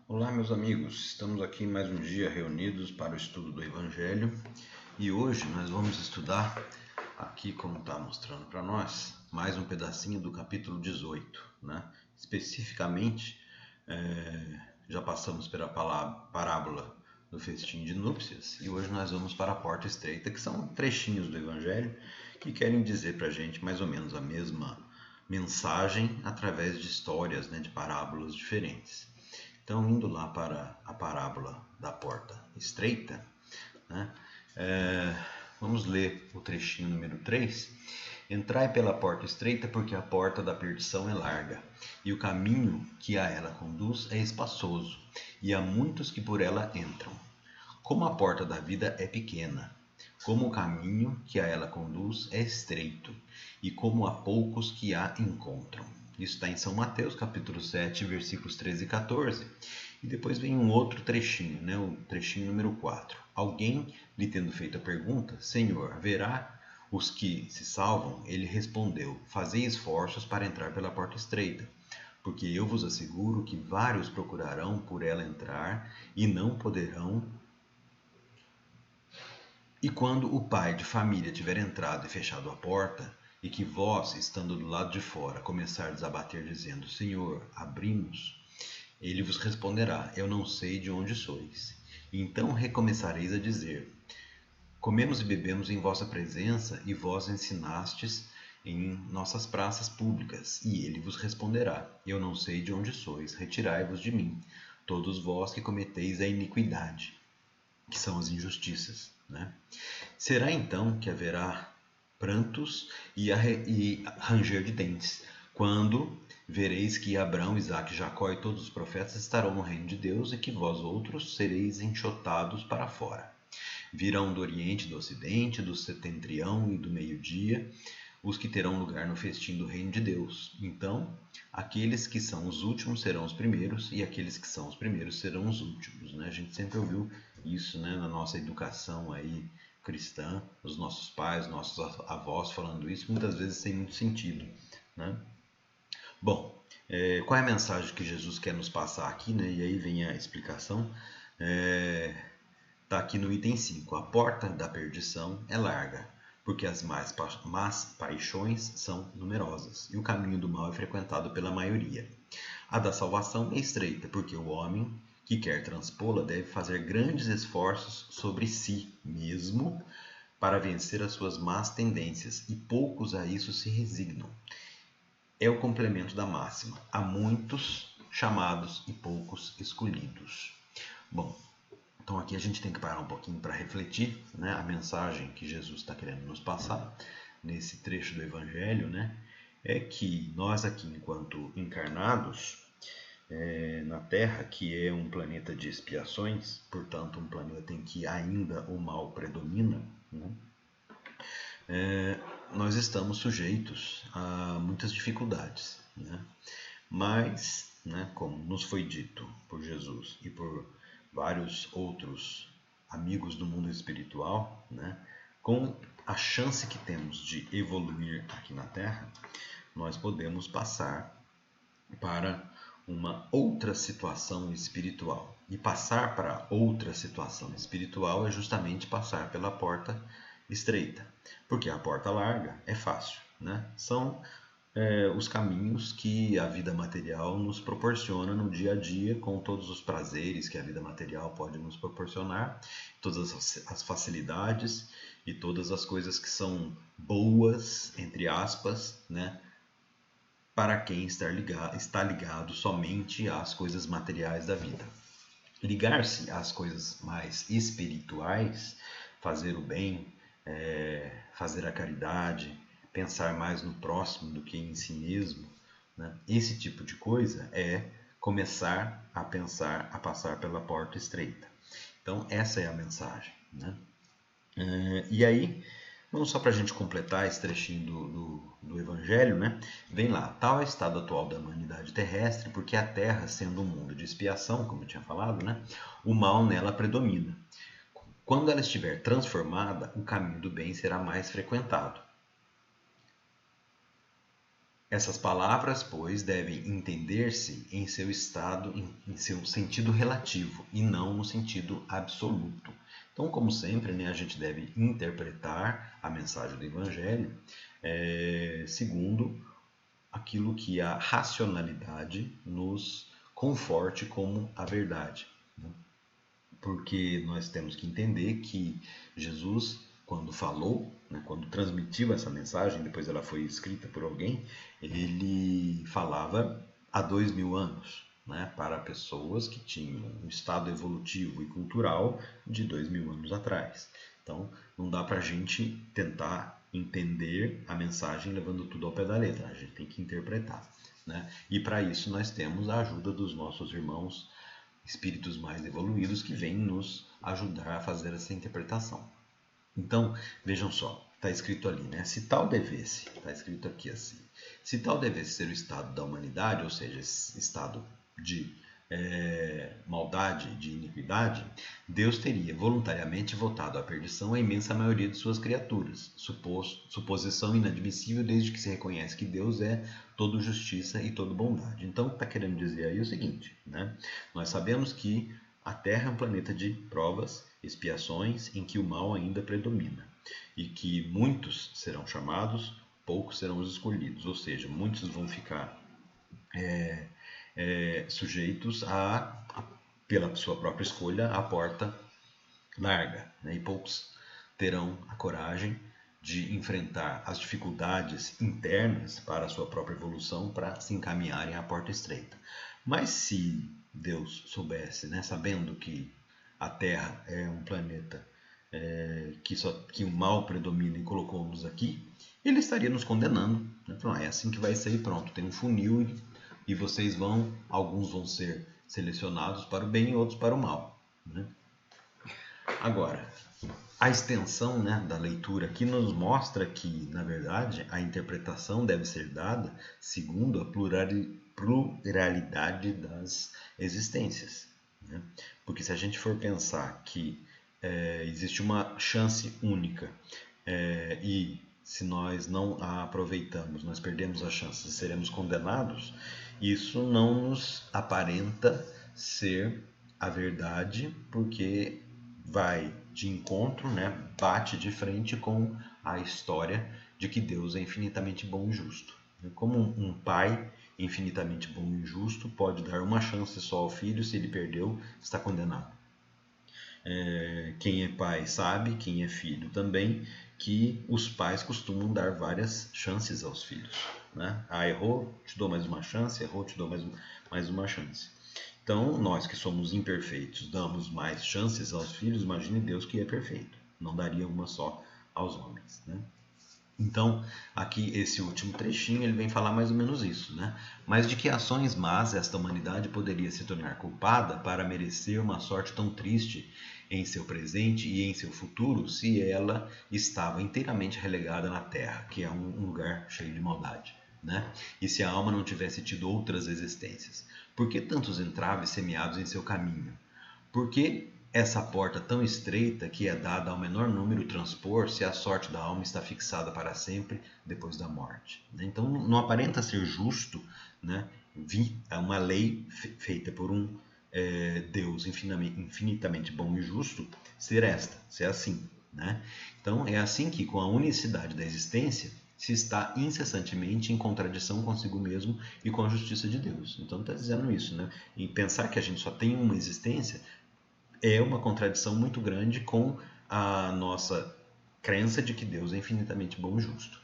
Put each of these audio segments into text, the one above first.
Olá, meus amigos, estamos aqui mais um dia reunidos para o estudo do Evangelho e hoje nós vamos estudar, aqui como está mostrando para nós, mais um pedacinho do capítulo 18, né? Especificamente, já passamos pela parábola do festim de núpcias e hoje nós vamos para a porta estreita, que são trechinhos do Evangelho que querem dizer para a gente mais ou menos a mesma mensagem através de histórias, né, de parábolas diferentes. Então, indo lá para a parábola da porta estreita, né, vamos ler o trechinho número 3. Entrai pela porta estreita, porque a porta da perdição é larga, e o caminho que a ela conduz é espaçoso, e há muitos que por ela entram. Como a porta da vida é pequena, como o caminho que a ela conduz é estreito, e como há poucos que a encontram. Isso está em São Mateus, capítulo 7, versículos 13 e 14. E depois vem um outro trechinho, né? O trechinho número 4. Alguém lhe tendo feito a pergunta, Senhor, haverá os que se salvam? Ele respondeu, fazei esforços para entrar pela porta estreita, porque eu vos asseguro que vários procurarão por ela entrar e não poderão. E quando o pai de família tiver entrado e fechado a porta, e que vós, estando do lado de fora, começardes a bater, dizendo, Senhor, abrimos, ele vos responderá, eu não sei de onde sois. E então recomeçareis a dizer, comemos e bebemos em vossa presença, e vós ensinastes em nossas praças públicas. E ele vos responderá, eu não sei de onde sois, retirai-vos de mim, todos vós que cometeis a iniquidade, que são as injustiças, né? Será então que haverá prantos e ranger de dentes, quando vereis que Abraão, Isaque, Jacó e todos os profetas estarão no reino de Deus e que vós outros sereis enxotados para fora. Virão do oriente e do ocidente, do setentrião e do meio-dia, os que terão lugar no festim do reino de Deus. Então, aqueles que são os últimos serão os primeiros, e aqueles que são os primeiros serão os últimos, né? A gente sempre ouviu isso, né, na nossa educação aí cristã, os nossos pais, nossos avós falando isso, muitas vezes sem muito sentido, né? Bom, qual é a mensagem que Jesus quer nos passar aqui, né? E aí vem a explicação. Está aqui no item 5. A porta da perdição é larga, porque as más paixões são numerosas, e o caminho do mal é frequentado pela maioria. A da salvação é estreita, porque o homem que quer transpô-la deve fazer grandes esforços sobre si mesmo para vencer as suas más tendências, e poucos a isso se resignam. É o complemento da máxima. Há muitos chamados e poucos escolhidos. Bom, então aqui a gente tem que parar um pouquinho para refletir, né, a mensagem que Jesus está querendo nos passar nesse trecho do Evangelho, né, é que nós aqui, enquanto encarnados na Terra, que é um planeta de expiações, portanto um planeta em que ainda o mal predomina, né, nós estamos sujeitos a muitas dificuldades, né, mas, né, como nos foi dito por Jesus e por vários outros amigos do mundo espiritual, né, com a chance que temos de evoluir aqui na Terra, nós podemos passar para uma outra situação espiritual. E passar para outra situação espiritual é justamente passar pela porta estreita, porque a porta larga é fácil, né? São os caminhos que a vida material nos proporciona no dia a dia, com todos os prazeres que a vida material pode nos proporcionar, todas as facilidades e todas as coisas que são boas, entre aspas, né, para quem está ligado somente às coisas materiais da vida. Ligar-se às coisas mais espirituais, fazer o bem, fazer a caridade, pensar mais no próximo do que em si mesmo, né? Esse tipo de coisa é começar a pensar, a passar pela porta estreita. Então essa é a mensagem, né? E aí, vamos só para a gente completar esse trechinho do Evangelho, né? Vem lá, tal é o estado atual da humanidade terrestre, porque a Terra, sendo um mundo de expiação, como eu tinha falado, né? O mal nela predomina. Quando ela estiver transformada, o caminho do bem será mais frequentado. Essas palavras, pois, devem entender-se em seu estado, em seu sentido relativo e não no sentido absoluto. Então, como sempre, né, a gente deve interpretar a mensagem do Evangelho segundo aquilo que a racionalidade nos conforte como a verdade, né? Porque nós temos que entender que Jesus, quando falou, né, quando transmitiu essa mensagem, depois ela foi escrita por alguém, ele falava há 2000 anos, né, para pessoas que tinham um estado evolutivo e cultural de 2000 anos atrás. Então, não dá para a gente tentar entender a mensagem levando tudo ao pé da letra, a gente tem que interpretar, né? E para isso nós temos a ajuda dos nossos irmãos espíritos mais evoluídos que vêm nos ajudar a fazer essa interpretação. Então, vejam só, está escrito ali, né? Se tal devesse, está escrito aqui assim, se tal devesse ser o estado da humanidade, ou seja, esse estado de maldade, de iniquidade, Deus teria voluntariamente votado à perdição a imensa maioria de suas criaturas, suposição inadmissível desde que se reconhece que Deus é todo justiça e todo bondade. Então, está querendo dizer aí o seguinte, né? Nós sabemos que a Terra é um planeta de provas, expiações, em que o mal ainda predomina, e que muitos serão chamados, poucos serão os escolhidos, ou seja, muitos vão ficar sujeitos pela sua própria escolha, à porta larga, né? E poucos terão a coragem de enfrentar as dificuldades internas para a sua própria evolução para se encaminharem à porta estreita. Mas se Deus soubesse, né, sabendo que a Terra é um planeta que o mal predomina e colocou-nos aqui, ele estaria nos condenando, né? Então, é assim que vai ser e pronto. Tem um funil e vocês alguns vão ser selecionados para o bem e outros para o mal, né? Agora, a extensão, né, da leitura aqui nos mostra que, na verdade, a interpretação deve ser dada segundo a pluralidade das existências, né? Porque se a gente for pensar que existe uma chance única e se nós não a aproveitamos, nós perdemos a chance e seremos condenados, isso não nos aparenta ser a verdade, porque vai de encontro, né, bate de frente com a história de que Deus é infinitamente bom e justo. Como um pai infinitamente bom e justo pode dar uma chance só ao filho, se ele perdeu, está condenado. Quem é pai sabe, quem é filho também, que os pais costumam dar várias chances aos filhos, né? Errou, te dou mais uma chance, errou, te dou mais uma chance. Então, nós que somos imperfeitos damos mais chances aos filhos, imagine Deus que é perfeito, não daria uma só aos homens, né? Então, aqui esse último trechinho ele vem falar mais ou menos isso, né? Mas de que ações más esta humanidade poderia se tornar culpada para merecer uma sorte tão triste em seu presente e em seu futuro, se ela estava inteiramente relegada na Terra, que é um lugar cheio de maldade, né? E se a alma não tivesse tido outras existências? Por que tantos entraves semeados em seu caminho? Por que essa porta tão estreita que é dada ao menor número transpor se a sorte da alma está fixada para sempre depois da morte? Então não aparenta ser justo, né, uma lei feita por um Deus infinitamente bom e justo ser assim, né? Então é assim que, com a unicidade da existência, se está incessantemente em contradição consigo mesmo e com a justiça de Deus. Então está dizendo isso, né? E pensar que a gente só tem uma existência é uma contradição muito grande com a nossa crença de que Deus é infinitamente bom e justo.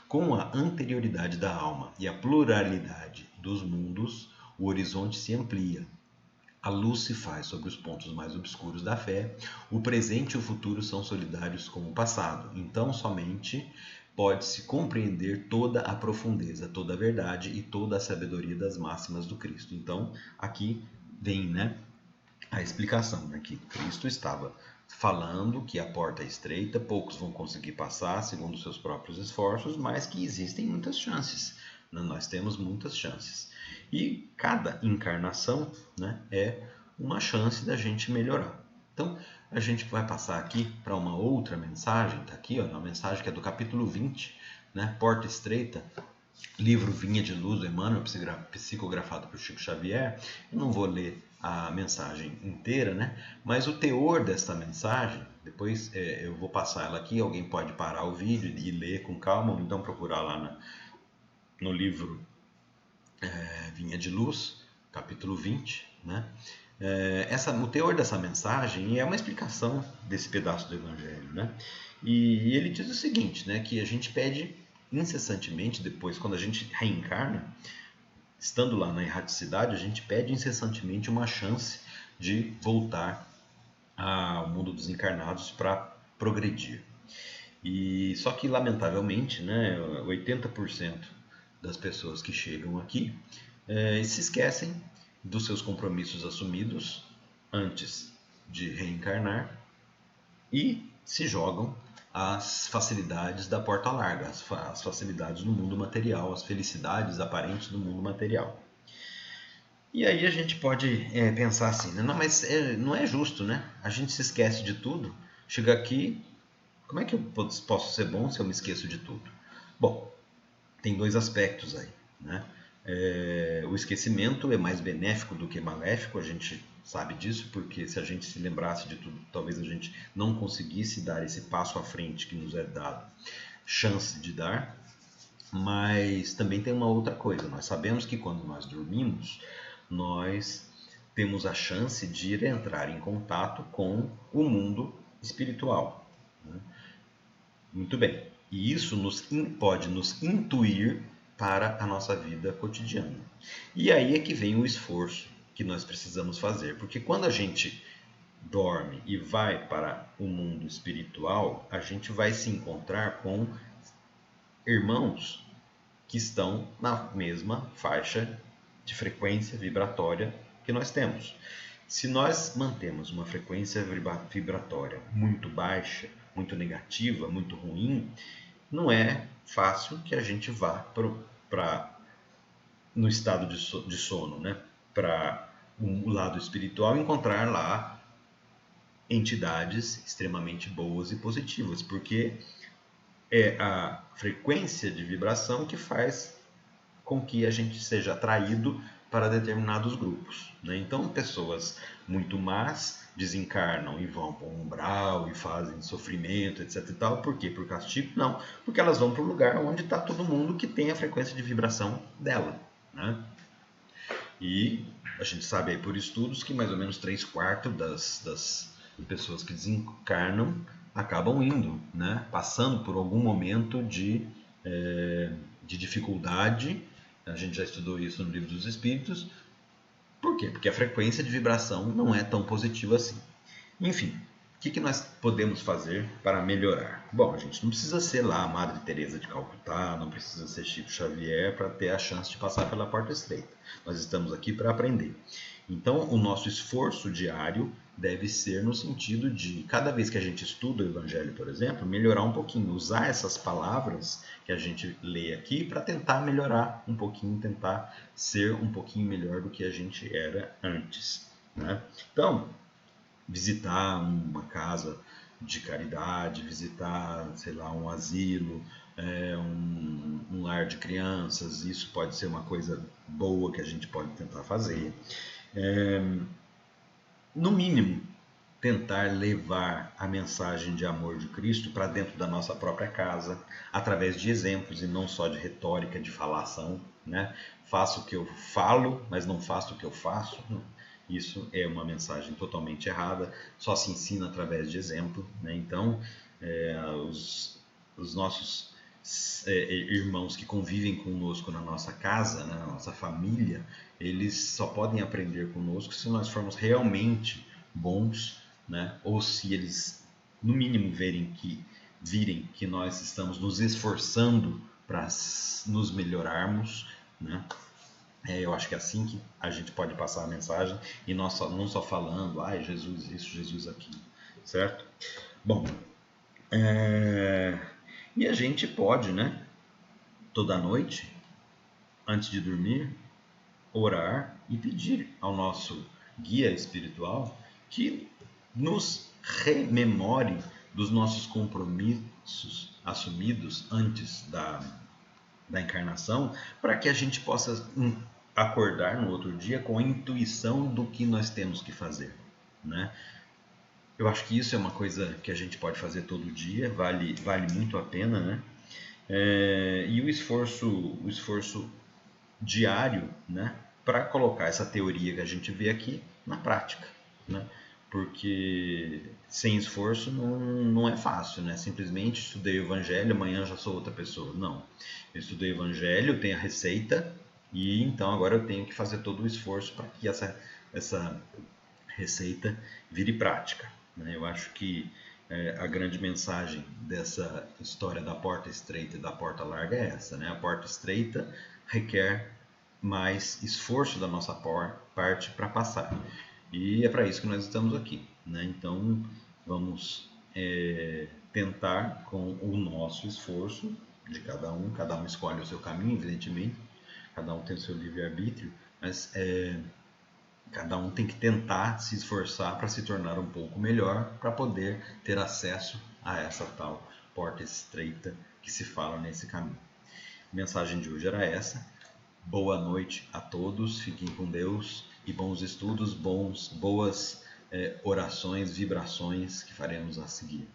Com a anterioridade da alma e a pluralidade dos mundos, o horizonte se amplia. A luz se faz sobre os pontos mais obscuros da fé. O presente e o futuro são solidários com o passado. Então, somente pode-se compreender toda a profundeza, toda a verdade e toda a sabedoria das máximas do Cristo. Então, aqui vem, né, a explicação, né, que Cristo estava falando que a porta é estreita, poucos vão conseguir passar segundo seus próprios esforços, mas que existem muitas chances, né? Nós temos muitas chances. E cada encarnação, né, é uma chance da gente melhorar. Então, a gente vai passar aqui para uma outra mensagem, está aqui, ó, uma mensagem que é do capítulo 20, né, Porta Estreita, livro Vinha de Luz, do Emmanuel, psicografado por Chico Xavier. Eu não vou ler a mensagem inteira, né? Mas o teor desta mensagem, depois eu vou passar ela aqui, alguém pode parar o vídeo e ler com calma, ou então procurar lá no livro Vinha de Luz, capítulo 20, né? O teor dessa mensagem é uma explicação desse pedaço do Evangelho, né? E ele diz o seguinte, né? Que a gente pede incessantemente, depois, quando a gente reencarna, estando lá na erraticidade, a gente pede incessantemente uma chance de voltar ao mundo dos encarnados para progredir. E só que, lamentavelmente, né, 80% das pessoas que chegam aqui se esquecem dos seus compromissos assumidos antes de reencarnar e se jogam às facilidades da porta larga, as facilidades do mundo material, as felicidades aparentes do mundo material. E aí a gente pode pensar assim, né? Não, mas não é justo, né? A gente se esquece de tudo, chega aqui, como é que eu posso ser bom se eu me esqueço de tudo? Bom, tem dois aspectos aí, né? O esquecimento é mais benéfico do que maléfico, a gente sabe disso, porque se a gente se lembrasse de tudo, talvez a gente não conseguisse dar esse passo à frente que nos é dado chance de dar. Mas também tem uma outra coisa, nós sabemos que quando nós dormimos, nós temos a chance de entrar em contato com o mundo espiritual, né? Muito bem, e isso pode nos intuir para a nossa vida cotidiana. E aí é que vem o esforço que nós precisamos fazer, porque quando a gente dorme e vai para o mundo espiritual, a gente vai se encontrar com irmãos que estão na mesma faixa de frequência vibratória que nós temos. Se nós mantemos uma frequência vibratória muito baixa, muito negativa, muito ruim, não é fácil que a gente vá no estado de sono, né? Para o lado espiritual, encontrar lá entidades extremamente boas e positivas, porque é a frequência de vibração que faz com que a gente seja atraído para determinados grupos, né? Então, pessoas muito más desencarnam e vão para um umbral e fazem sofrimento, etc. e tal. Por quê? Por castigo? Não, porque elas vão para o lugar onde está todo mundo que tem a frequência de vibração dela, né? E a gente sabe aí por estudos que mais ou menos 3/4 das pessoas que desencarnam acabam indo, né? Passando por algum momento de dificuldade. A gente já estudou isso no Livro dos Espíritos. Por quê? Porque a frequência de vibração não é tão positiva assim. Enfim, o que nós podemos fazer para melhorar? Bom, a gente não precisa ser lá a Madre Teresa de Calcutá, não precisa ser Chico Xavier para ter a chance de passar pela porta estreita. Nós estamos aqui para aprender. Então, o nosso esforço diário deve ser no sentido de, cada vez que a gente estuda o Evangelho, por exemplo, melhorar um pouquinho, usar essas palavras que a gente lê aqui para tentar melhorar um pouquinho, tentar ser um pouquinho melhor do que a gente era antes, né? Então, visitar uma casa de caridade, visitar, sei lá, um asilo, um lar de crianças, isso pode ser uma coisa boa que a gente pode tentar fazer. No mínimo, tentar levar a mensagem de amor de Cristo para dentro da nossa própria casa, através de exemplos e não só de retórica, de falação, né? Faço o que eu falo, mas não faço o que eu faço. Isso é uma mensagem totalmente errada, só se ensina através de exemplo, né? Então, os nossos irmãos que convivem conosco na nossa casa, né, na nossa família, eles só podem aprender conosco se nós formos realmente bons, né? Ou se eles, no mínimo, virem que nós estamos nos esforçando para nos melhorarmos, né? Eu acho que é assim que a gente pode passar a mensagem e não só falando, Jesus isso, Jesus aquilo, certo? Bom, e a gente pode, né, toda noite, antes de dormir, orar e pedir ao nosso guia espiritual que nos rememore dos nossos compromissos assumidos antes da encarnação, para que a gente possa acordar no outro dia com a intuição do que nós temos que fazer, né? Eu acho que isso é uma coisa que a gente pode fazer todo dia, vale muito a pena, né? E o esforço diário, né, para colocar essa teoria que a gente vê aqui na prática, né? Porque sem esforço não é fácil, né? Simplesmente estudei o Evangelho, amanhã já sou outra pessoa. Não. Eu estudei o Evangelho, tenho a receita e então agora eu tenho que fazer todo o esforço para que essa receita vire prática, né? Eu acho que a grande mensagem dessa história da porta estreita e da porta larga é essa, né? A porta estreita requer mais esforço da nossa parte para passar. E é para isso que nós estamos aqui, né? Então vamos tentar com o nosso esforço de cada um escolhe o seu caminho, evidentemente, cada um tem o seu livre-arbítrio, mas cada um tem que tentar se esforçar para se tornar um pouco melhor, para poder ter acesso a essa tal porta estreita que se fala nesse caminho. A mensagem de hoje era essa. Boa noite a todos, fiquem com Deus e bons estudos, boas orações, vibrações que faremos a seguir.